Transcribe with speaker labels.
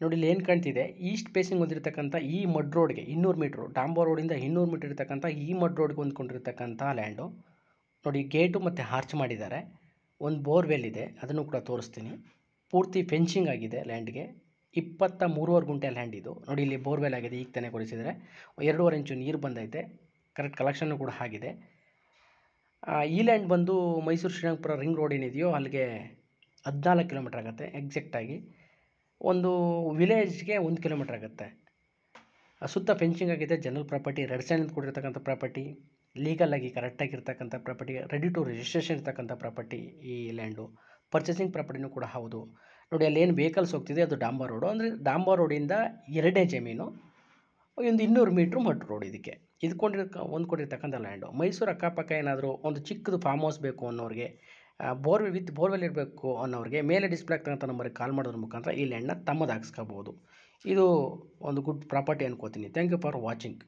Speaker 1: ನೋಡಿ ಇಲ್ಲಿ ಏನು ಕಾಣ್ತಿದೆ, ಈಸ್ಟ್ ಫೇಸಿಂಗ್ ಹೊಂದಿರತಕ್ಕಂಥ ಈ ಮಡ್ ರೋಡ್ಗೆ 200 ಮೀಟ್ರು, ಡಾಂಬರ್ ರೋಡಿಂದ 200 ಮೀಟರ್ ಇರತಕ್ಕಂಥ ಈ ಮಡ್ ರೋಡ್ಗೆ ಹೊಂದ್ಕೊಂಡಿರ್ತಕ್ಕಂಥ ಲ್ಯಾಂಡು. ನೋಡಿ ಗೇಟು ಮತ್ತು ಆರ್ಚ್ ಮಾಡಿದ್ದಾರೆ. ಒಂದು ಬೋರ್ವೆಲ್ ಇದೆ, ಅದನ್ನು ಕೂಡ ತೋರಿಸ್ತೀನಿ. ಪೂರ್ತಿ ಫೆನ್ಸಿಂಗ್ ಆಗಿದೆ ಲ್ಯಾಂಡ್ಗೆ. 23 ಗುಂಟೆ ಲ್ಯಾಂಡ್ ಇದು. ನೋಡಿ ಇಲ್ಲಿ ಬೋರ್ವೆಲ್ ಆಗಿದೆ, ಈಗ ತಾನೇ ಕೊಡಿಸಿದರೆ 2.5 ಇಂಚು ನೀರು ಬಂದೈತೆ. ಕರೆಕ್ಟ್ ಕಲೆಕ್ಷನ್ನು ಕೂಡ ಆಗಿದೆ. ಈ ಲ್ಯಾಂಡ್ ಬಂದು ಮೈಸೂರು ಶ್ರೀರಂಗಪುರ ರಿಂಗ್ ರೋಡ್ ಏನಿದೆಯೋ ಅಲ್ಲಿಗೆ 14 ಕಿಲೋಮೀಟ್ರ್ ಆಗುತ್ತೆ ಎಕ್ಸಾಕ್ಟಾಗಿ. ಒಂದು ವಿಲೇಜ್ಗೆ 1 ಕಿಲೋಮೀಟ್ರ್ ಆಗುತ್ತೆ. ಸುತ್ತ ಫೆನ್ಸಿಂಗ್ ಆಗಿದೆ, ಜನರಲ್ ಪ್ರಾಪರ್ಟಿ, ರೆಡ್ ಸೈನ್ ಕೊಟ್ಟಿರ್ತಕ್ಕಂಥ ಪ್ರಾಪರ್ಟಿ, ಲೀಗಲಾಗಿ ಕರೆಕ್ಟಾಗಿರ್ತಕ್ಕಂಥ ಪ್ರಾಪರ್ಟಿ, ರೆಡಿ ಟು ರಿಜಿಸ್ಟ್ರೇಷನ್ ಇರ್ತಕ್ಕಂಥ ಪ್ರಾಪರ್ಟಿ ಈ ಲ್ಯಾಂಡು. ಪರ್ಚೇಸಿಂಗ್ ಪ್ರಾಪರ್ಟಿನೂ ಕೂಡ ಹೌದು. ನೋಡಿ ಅಲ್ಲೇನು ವೆಹಿಕಲ್ಸ್ ಹೋಗ್ತಿದೆ ಅದು ಡಾಂಬರ್ ರೋಡು. ಅಂದರೆ ಡಾಂಬರ್ ರೋಡಿಂದ 2ನೇ ಜಮೀನು, ಒಂದು 200 ಮೀಟ್ರ್ ಮಡ್ ರೋಡ್ ಇದಕ್ಕೆ. ಇದು ಹೊಂದ್ಕೊಂಡಿರ್ತಕ್ಕಂಥ ಲ್ಯಾಂಡು. ಮೈಸೂರು ಅಕ್ಕಪಕ್ಕ ಏನಾದರೂ ಒಂದು ಚಿಕ್ಕದು ಫಾರ್ಮ್ ಹೌಸ್ ಬೇಕು ಅನ್ನೋರಿಗೆ, ಬೋರ್ವೆಲ್ ಇರಬೇಕು ಅನ್ನೋರಿಗೆ ಮೇಲೆ ಡಿಸ್ಪ್ಲೇ ಆಗ್ತಕ್ಕಂಥ ನಂಬರ್ಗೆ ಕಾಲ್ ಮಾಡೋದ್ರ ಮುಖಾಂತರ ಈ ಲ್ಯಾಂಡ್ನ ತಮ್ಮದಾಗಿಸ್ಕೋಬೋದು. ಇದು ಒಂದು ಗುಡ್ ಪ್ರಾಪರ್ಟಿ ಅನ್ಕೋತೀನಿ. Thank you for watching.